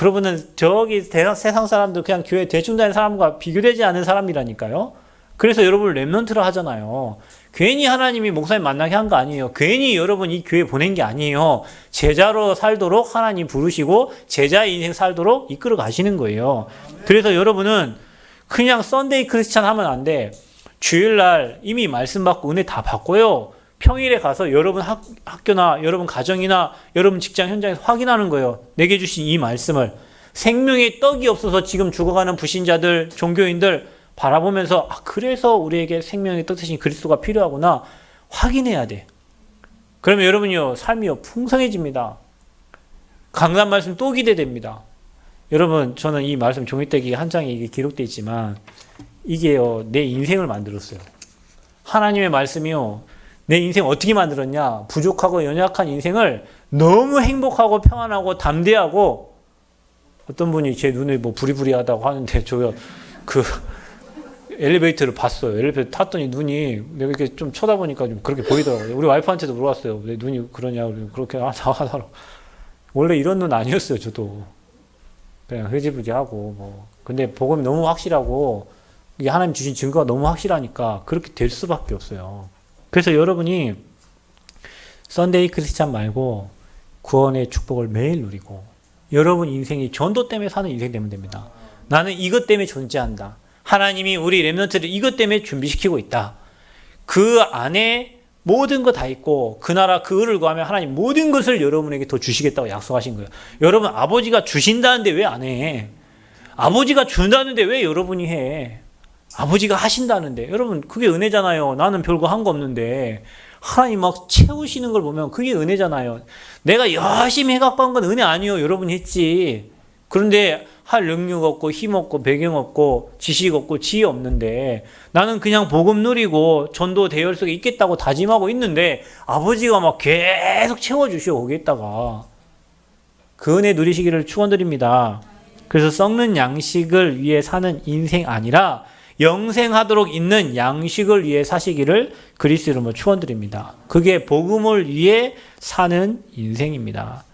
여러분은 저기 세상 사람들 그냥 교회 대충 다니는 사람과 비교되지 않은 사람이라니까요. 그래서 여러분을 렘넌트라 하잖아요. 괜히 하나님이 목사님 만나게 한 거 아니에요. 괜히 여러분 이 교회 보낸 게 아니에요. 제자로 살도록 하나님 부르시고 제자의 인생 살도록 이끌어 가시는 거예요. 그래서 여러분은 그냥 썬데이 크리스찬 하면 안 돼. 주일날 이미 말씀 받고 은혜 다 받고요. 평일에 가서 여러분 학교나 여러분 가정이나 여러분 직장 현장에서 확인하는 거예요. 내게 주신 이 말씀을. 생명의 떡이 없어서 지금 죽어가는 불신자들, 종교인들 바라보면서 그래서 우리에게 생명의 떡 대신 그리스도가 필요하구나 확인해야 돼. 그러면 여러분이요 삶이요 풍성해집니다. 강단 말씀 또 기대됩니다. 여러분 저는 이 말씀 종이떼기 한 장에 이게 기록되어 있지만 이게요 내 인생을 만들었어요. 하나님의 말씀이요 내 인생 어떻게 만들었냐? 부족하고 연약한 인생을 너무 행복하고 평안하고 담대하고, 어떤 분이 제 눈에 뭐 부리부리하다고 하는데 저요 엘리베이터를 봤어요. 엘리베이터 탔더니 눈이 내가 이렇게 좀 쳐다보니까 좀 그렇게 보이더라고요. 우리 와이프한테도 물어봤어요. 왜 눈이 그러냐? 그렇게 하더라고. 원래 이런 눈 아니었어요. 저도 그냥 흐지부지하고 뭐. 근데 복음이 너무 확실하고 이게 하나님 주신 증거가 너무 확실하니까 그렇게 될 수밖에 없어요. 그래서 여러분이 썬데이 크리스찬 말고 구원의 축복을 매일 누리고, 여러분 인생이 전도 때문에 사는 인생 되면 됩니다. 나는 이것 때문에 존재한다. 하나님이 우리 렘넌트를 이것 때문에 준비시키고 있다. 그 안에 모든 거 다 있고 그 나라 그 의를 구하면 하나님 모든 것을 여러분에게 더 주시겠다고 약속하신 거예요. 여러분 아버지가 주신다는데 왜 안 해? 아버지가 준다는데 왜 여러분이 해? 아버지가 하신다는데. 여러분 그게 은혜잖아요. 나는 별거 한 거 없는데 하나님 막 채우시는 걸 보면 그게 은혜잖아요. 내가 열심히 해갖고 한 건 은혜 아니에요. 여러분이 했지. 그런데 할 능력 없고 힘 없고 배경 없고 지식 없고 지혜 없는데 나는 그냥 복음 누리고 전도 대열 속에 있겠다고 다짐하고 있는데 아버지가 막 계속 채워주셔. 거기에다가 그 은혜 누리시기를 축원드립니다. 그래서 썩는 양식을 위해 사는 인생 아니라 영생하도록 있는 양식을 위해 사시기를 그리스도 이름으로 축원드립니다. 그게 복음을 위해 사는 인생입니다.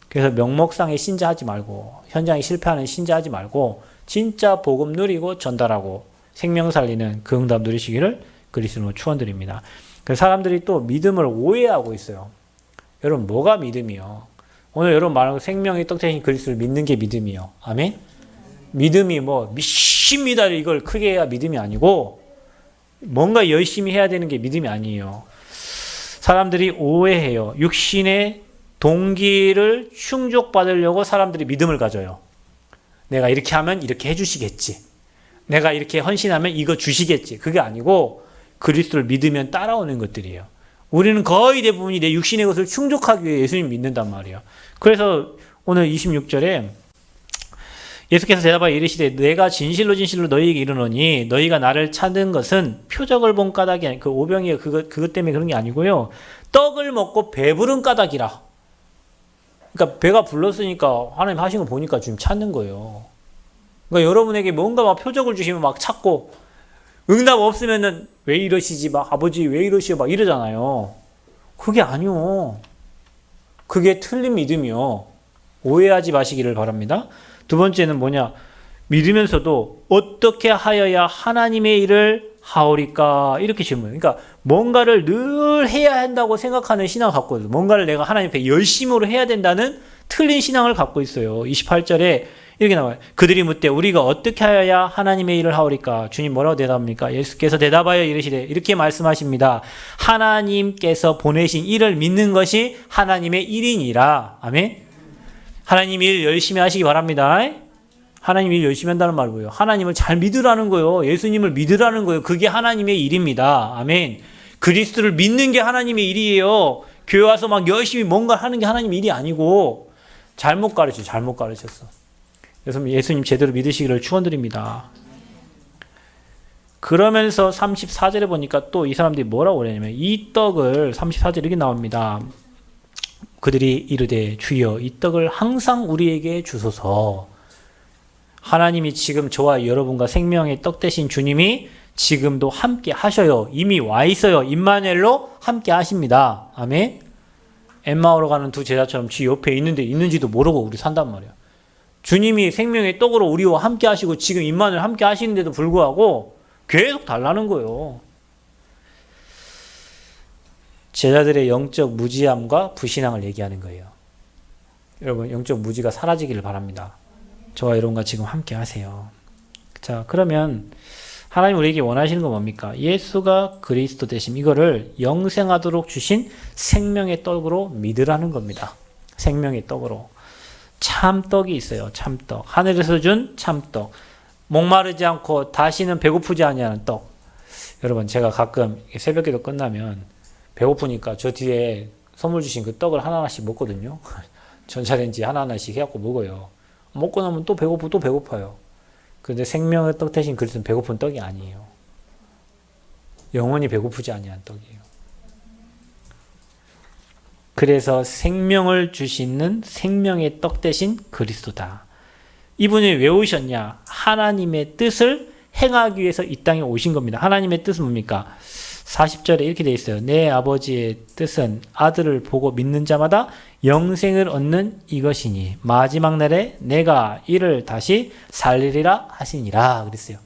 그래서 명목상의 신자하지 말고 현장에 실패하는 신자하지 말고 진짜 복음 누리고 전달하고 생명 살리는 그 응답 누리시기를 그리스도 이름으로 축원드립니다. 그래서 사람들이 또 믿음을 오해하고 있어요. 여러분 뭐가 믿음이요? 오늘 여러분 말하는 생명의 떡 대신 그리스도를 믿는 게 믿음이요. 아멘? 믿음이 뭐 믿습니다 이걸 크게 해야 믿음이 아니고 뭔가 열심히 해야 되는 게 믿음이 아니에요. 사람들이 오해해요. 육신의 동기를 충족받으려고 사람들이 믿음을 가져요. 내가 이렇게 하면 이렇게 해주시겠지. 내가 이렇게 헌신하면 이거 주시겠지. 그게 아니고 그리스도를 믿으면 따라오는 것들이에요. 우리는 거의 대부분이 내 육신의 것을 충족하기 위해 예수님 믿는단 말이에요. 그래서 오늘 26절에 예수께서 대답하여 이르시되 내가 진실로 진실로 너희에게 이르노니 너희가 나를 찾는 것은 표적을 본 까닭이 아니 그 오병이어 그것 때문에 그런 게 아니고요. 떡을 먹고 배부른 까닭이라. 그러니까 배가 불렀으니까 하나님 하신 거 보니까 지금 찾는 거예요. 그러니까 여러분에게 뭔가 막 표적을 주시면 막 찾고 응답 없으면은 왜 이러시지 막 아버지 왜 이러시오 막 이러잖아요. 그게 아니요. 그게 틀린 믿음이요. 오해하지 마시기를 바랍니다. 두 번째는 뭐냐? 믿으면서도 어떻게 하여야 하나님의 일을 하오리까? 이렇게 질문해요. 그러니까 뭔가를 늘 해야 한다고 생각하는 신앙을 갖고 있어요. 뭔가를 내가 하나님 앞에 열심으로 해야 된다는 틀린 신앙을 갖고 있어요. 28절에 이렇게 나와요. 그들이 묻되 우리가 어떻게 하여야 하나님의 일을 하오리까? 주님 뭐라고 대답합니까? 예수께서 대답하여 이르시되 이렇게 말씀하십니다. 하나님께서 보내신 일을 믿는 것이 하나님의 일이니라. 아멘. 하나님 일 열심히 하시기 바랍니다. 하나님 일 열심히 한다는 말이 뭐예요? 하나님을 잘 믿으라는 거예요. 예수님을 믿으라는 거예요. 그게 하나님의 일입니다. 아멘. 그리스도를 믿는 게 하나님의 일이에요. 교회 와서 막 열심히 뭔가 하는 게 하나님의 일이 아니고 잘못 가르쳤어. 그래서 예수님 제대로 믿으시기를 축원드립니다. 그러면서 34절에 보니까 또 이 사람들이 뭐라고 그러냐면 이 떡을 34절에 이렇게 나옵니다. 그들이 이르되 주여 이 떡을 항상 우리에게 주소서. 하나님이 지금 저와 여러분과 생명의 떡 되신 주님이 지금도 함께 하셔요. 이미 와 있어요. 임마누엘로 함께 하십니다. 아멘. 엠마오로 가는 두 제자처럼 지 옆에 있는지도 모르고 우리 산단 말이야. 주님이 생명의 떡으로 우리와 함께 하시고 지금 임마누엘 함께 하시는데도 불구하고 계속 달라는 거예요. 제자들의 영적 무지함과 불신앙을 얘기하는 거예요. 여러분 영적 무지가 사라지기를 바랍니다. 저와 여러분과 지금 함께 하세요. 자, 그러면 하나님 우리에게 원하시는 건 뭡니까? 예수가 그리스도 되심, 이거를 영생하도록 주신 생명의 떡으로 믿으라는 겁니다. 생명의 떡으로. 참떡이 있어요. 참떡. 하늘에서 준 참떡. 목마르지 않고 다시는 배고프지 아니하는 떡. 여러분 제가 가끔 새벽기도 끝나면 배고프니까 저 뒤에 선물 주신 그 떡을 하나하나씩 먹거든요. 전자레인지 하나하나씩 해갖고 먹어요. 먹고 나면 또 배고프고 또 배고파요. 그런데 생명의 떡 대신 그리스도는 배고픈 떡이 아니에요. 영원히 배고프지 아니한 떡이에요. 그래서 생명을 주시는 생명의 떡 대신 그리스도다. 이분이 왜 오셨냐? 하나님의 뜻을 행하기 위해서 이 땅에 오신 겁니다. 하나님의 뜻은 뭡니까? 40절에 이렇게 되어 있어요. 내 아버지의 뜻은 아들을 보고 믿는 자마다 영생을 얻는 이것이니 마지막 날에 내가 이를 다시 살리리라 하시니라 그랬어요.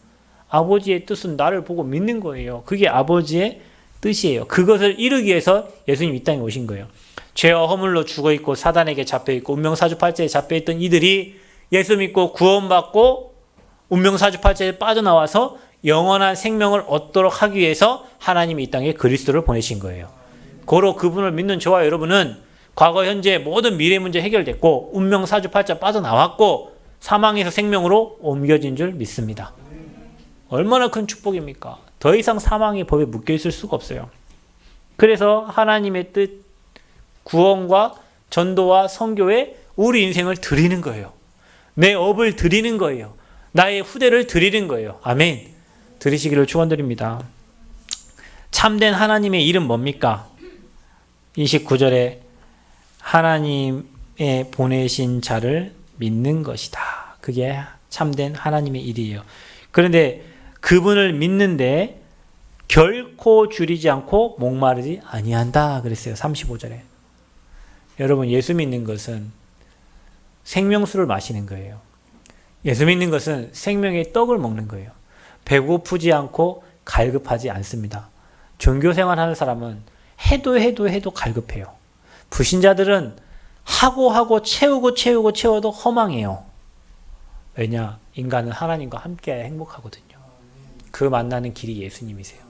아버지의 뜻은 나를 보고 믿는 거예요. 그게 아버지의 뜻이에요. 그것을 이루기 위해서 예수님 이 땅에 오신 거예요. 죄와 허물로 죽어있고 사단에게 잡혀있고 운명사주팔자에 잡혀있던 이들이 예수 믿고 구원받고 운명사주팔자에 빠져나와서 영원한 생명을 얻도록 하기 위해서 하나님이 이 땅에 그리스도를 보내신 거예요. 고로 그분을 믿는 저와 여러분은 과거 현재 모든 미래 문제 해결됐고 운명사주팔자 빠져나왔고 사망에서 생명으로 옮겨진 줄 믿습니다. 얼마나 큰 축복입니까? 더 이상 사망의 법에 묶여있을 수가 없어요. 그래서 하나님의 뜻, 구원과 전도와 선교에 우리 인생을 드리는 거예요. 내 업을 드리는 거예요. 나의 후대를 드리는 거예요. 아멘. 드리시기를 축원드립니다. 참된 하나님의 일은 뭡니까? 29절에 하나님의 보내신 자를 믿는 것이다. 그게 참된 하나님의 일이에요. 그런데 그분을 믿는데 결코 줄이지 않고 목마르지 아니한다 그랬어요. 35절에. 여러분 예수 믿는 것은 생명수를 마시는 거예요. 예수 믿는 것은 생명의 떡을 먹는 거예요. 배고프지 않고 갈급하지 않습니다. 종교생활 하는 사람은 해도 갈급해요. 불신자들은 하고 채워도 허망해요. 왜냐? 인간은 하나님과 함께 행복하거든요. 그 만나는 길이 예수님이세요.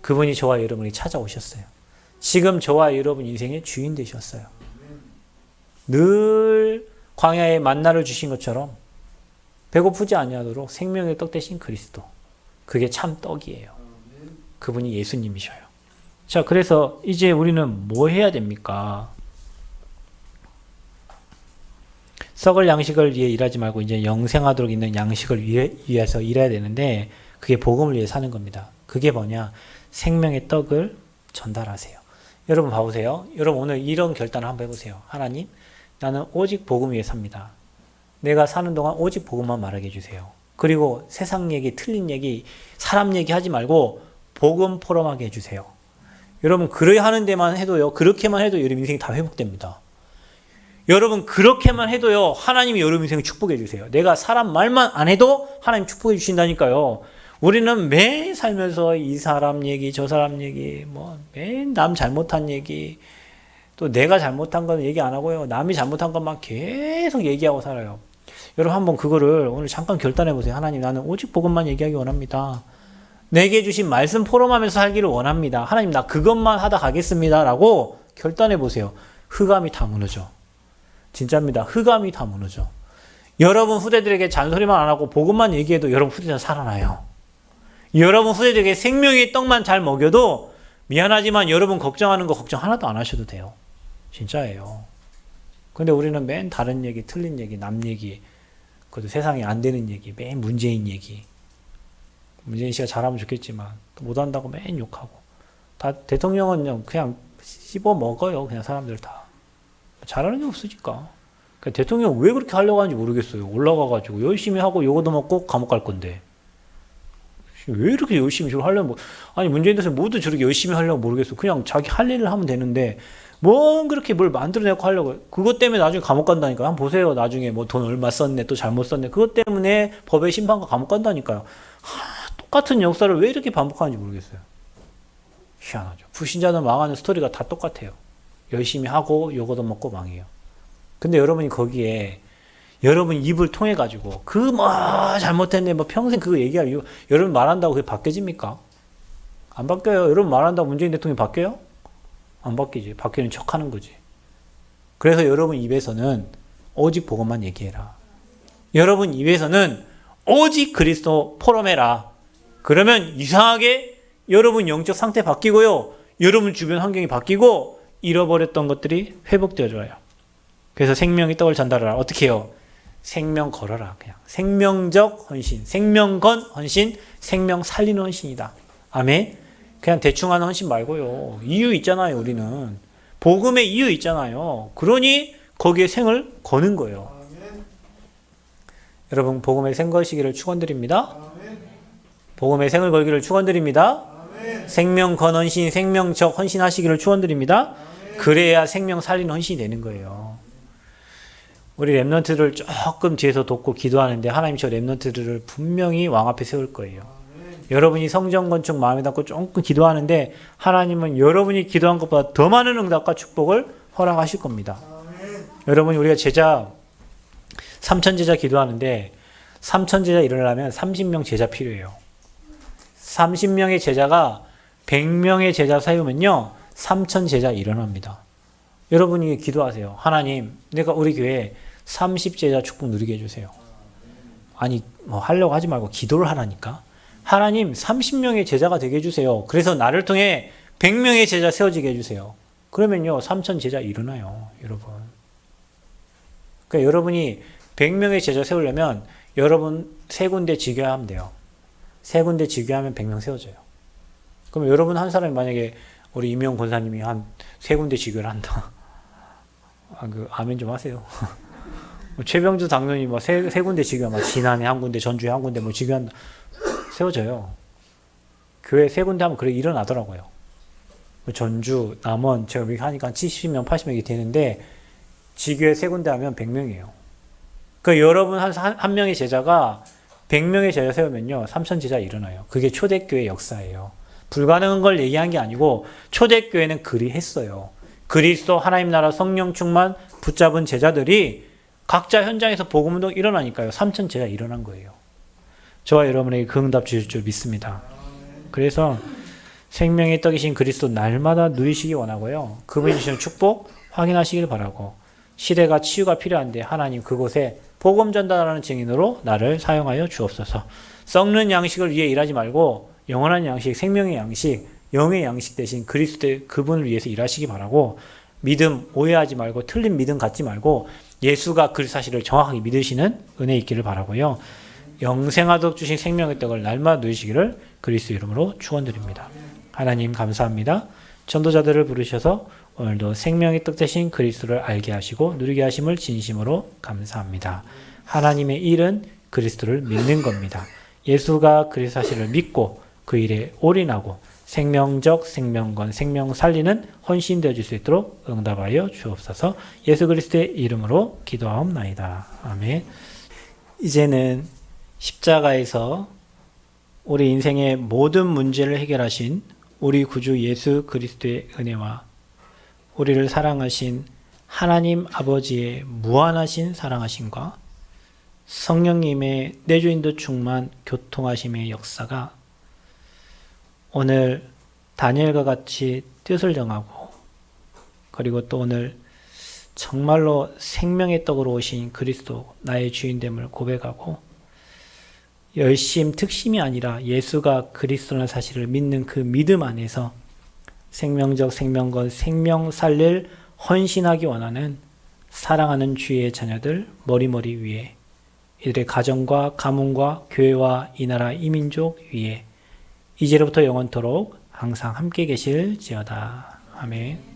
그분이 저와 여러분이 찾아오셨어요. 지금 저와 여러분 인생의 주인 되셨어요. 늘 광야에 만나를 주신 것처럼 배고프지 아니하도록 생명의 떡 대신 그리스도. 그게 참 떡이에요. 그분이 예수님이셔요. 자, 그래서 이제 우리는 뭐 해야 됩니까? 썩을 양식을 위해 일하지 말고 이제 영생하도록 있는 양식을 위해서 일해야 되는데 그게 복음을 위해 사는 겁니다. 그게 뭐냐? 생명의 떡을 전달하세요. 여러분 봐보세요. 여러분 오늘 이런 결단을 한번 해보세요. 하나님, 나는 오직 복음 위해 삽니다. 내가 사는 동안 오직 복음만 말하게 해주세요. 그리고 세상 얘기, 틀린 얘기, 사람 얘기 하지 말고 복음 포럼하게 해주세요. 여러분 그래야 하는 데만 해도요. 그렇게만 해도 여러분 인생이 다 회복됩니다. 여러분 그렇게만 해도요. 하나님이 여러분 인생을 축복해 주세요. 내가 사람 말만 안 해도 하나님 축복해 주신다니까요. 우리는 매일 살면서 이 사람 얘기, 저 사람 얘기, 매일 남 잘못한 얘기, 또 내가 잘못한 건 얘기 안 하고요. 남이 잘못한 것만 계속 얘기하고 살아요. 여러분 한번 그거를 오늘 잠깐 결단해 보세요. 하나님, 나는 오직 복음만 얘기하기 원합니다. 내게 주신 말씀 포럼하면서 살기를 원합니다. 하나님, 나 그것만 하다 가겠습니다. 라고 결단해 보세요. 흑암이 다 무너져. 진짜입니다. 흑암이 다 무너져. 여러분 후대들에게 잔소리만 안 하고 복음만 얘기해도 여러분 후대들 살아나요. 여러분 후대들에게 생명의 떡만 잘 먹여도 미안하지만 여러분 걱정하는 거 걱정 하나도 안 하셔도 돼요. 진짜예요. 근데 우리는 맨 다른 얘기, 틀린 얘기, 남 얘기, 그것도 세상에 안 되는 얘기, 맨 문재인 얘기. 문재인 씨가 잘하면 좋겠지만 못한다고 맨 욕하고. 다 대통령은 그냥 씹어 먹어요. 그냥 사람들 다. 잘하는 게 없으니까. 그러니까 대통령 왜 그렇게 하려고 하는지 모르겠어요. 올라가가지고 열심히 하고 요거도 먹고 감옥 갈 건데. 왜 이렇게 열심히 저걸 하려면 아니 문재인 대통령 모두 저렇게 열심히 하려고 모르겠어. 그냥 자기 할 일을 하면 되는데 뭔 그렇게 뭘 만들어내고 하려고. 그것 때문에 나중에 감옥 간다니까요. 한번 보세요. 나중에 뭐 돈 얼마 썼네 또 잘못 썼네. 그것 때문에 법의 심판과 감옥 간다니까요. 똑같은 역사를 왜 이렇게 반복하는지 모르겠어요. 희한하죠. 불신자는 망하는 스토리가 다 똑같아요. 열심히 하고 요거도 먹고 망해요. 근데 여러분이 거기에 여러분 입을 통해 가지고 그 뭐 잘못했네 뭐 평생 그거 얘기할 이유 여러분 말한다고 그게 바뀌어집니까? 안 바뀌어요. 여러분 말한다고 문재인 대통령이 바뀌어요? 안 바뀌지. 바뀌는 척하는 거지. 그래서 여러분 입에서는 오직 복음만 얘기해라. 여러분 입에서는 오직 그리스도 포럼해라. 그러면 이상하게 여러분 영적 상태 바뀌고요. 여러분 주변 환경이 바뀌고 잃어버렸던 것들이 회복되어져요. 그래서 생명의 떡을 전달하라. 어떻게 해요? 생명 걸어라. 그냥 생명적 헌신, 생명 건 헌신, 생명 살리는 헌신이다. 아멘. 그냥 대충 하는 헌신 말고요. 이유 있잖아요. 우리는 복음의 이유 있잖아요. 그러니 거기에 생을 거는 거예요. 아멘. 여러분 복음의 생 거시기를 축원드립니다. 아멘. 복음의 생을 걸기를 축원드립니다. 아멘. 생명 건 헌신, 생명적 헌신하시기를 축원드립니다. 아멘. 그래야 생명 살리는 헌신이 되는 거예요. 우리 랩런트를 조금 뒤에서 돕고 기도하는데 하나님 저 랩런트들을 분명히 왕 앞에 세울 거예요. 여러분이 성전 건축 마음에 담고 조금 기도하는데 하나님은 여러분이 기도한 것보다 더 많은 응답과 축복을 허락하실 겁니다. 여러분이 우리가 제자 3천 제자 기도하는데 3천 제자 일어나면 30명 제자 필요해요. 30명의 제자가 100명의 제자 세우면요 3천 제자 일어납니다. 여러분이 기도하세요. 하나님 내가 우리 교회 30제자 축복 누리게 해주세요. 아니 뭐 하려고 하지 말고 기도를 하라니까. 하나님 30명의 제자가 되게 해주세요. 그래서 나를 통해 100명의 제자 세워지게 해주세요. 그러면요 3천 제자 일어나요. 여러분. 그러니까 여러분이 100명의 제자 세우려면 여러분 세 군데 지교하면 돼요. 세 군데 지교하면 100명 세워져요. 그럼 여러분 한 사람이 만약에 우리 임용 권사님이 한 세 군데 지교를 한다. 아멘 좀 하세요. 최병주 당연히 뭐 세 군데 지교, 막 진안에 한 군데, 전주에 한 군데 뭐 지교한다. 세워져요. 교회 세 군데 하면 그래 일어나더라고요. 전주, 남원, 제가 여기 하니까 70명, 80명이 되는데 지교회 세 군데 하면 100명이에요. 그 여러분 한 명의 제자가 100명의 제자 세우면요 3천 제자 일어나요. 그게 초대교회 역사예요. 불가능한 걸 얘기한 게 아니고 초대교회는 그리 했어요. 그리스도 하나님 나라 성령 충만 붙잡은 제자들이 각자 현장에서 복음운동 일어나니까요. 3천 제자 일어난 거예요. 저와 여러분에게 그 응답 주실 줄 믿습니다. 그래서 생명의 떡이신 그리스도 날마다 누리시기 원하고요. 그분이 주시는 축복 확인하시길 바라고 시대가 치유가 필요한데 하나님 그곳에 복음 전달하는 증인으로 나를 사용하여 주옵소서. 썩는 양식을 위해 일하지 말고 영원한 양식, 생명의 양식, 영의 양식 대신 그리스도의 그분을 위해서 일하시기 바라고 믿음 오해하지 말고 틀린 믿음 갖지 말고 예수가 그 사실을 정확하게 믿으시는 은혜 있기를 바라고요. 영생하도록 주신 생명의 떡을 날마다 누리시기를 그리스도 이름으로 축원드립니다. 하나님 감사합니다. 전도자들을 부르셔서 오늘도 생명의 떡 대신 그리스도를 알게 하시고 누리게 하심을 진심으로 감사합니다. 하나님의 일은 그리스도를 믿는 겁니다. 예수가 그리스도 사실을 믿고 그 일에 올인하고 생명적, 생명건, 생명 살리는 헌신 되어질 수 있도록 응답하여 주옵소서. 예수 그리스도의 이름으로 기도하옵나이다. 아멘. 이제는 십자가에서 우리 인생의 모든 문제를 해결하신 우리 구주 예수 그리스도의 은혜와 우리를 사랑하신 하나님 아버지의 무한하신 사랑하심과 성령님의 내주인도 충만 교통하심의 역사가 오늘 다니엘과 같이 뜻을 정하고 그리고 또 오늘 정말로 생명의 떡으로 오신 그리스도 나의 주인됨을 고백하고 열심, 특심이 아니라 예수가 그리스도라는 사실을 믿는 그 믿음 안에서 생명적 생명건 생명 살릴 헌신하기 원하는 사랑하는 주의 자녀들 머리머리 위에 이들의 가정과 가문과 교회와 이 나라 이민족 위에 이제로부터 영원토록 항상 함께 계실지어다. 아멘.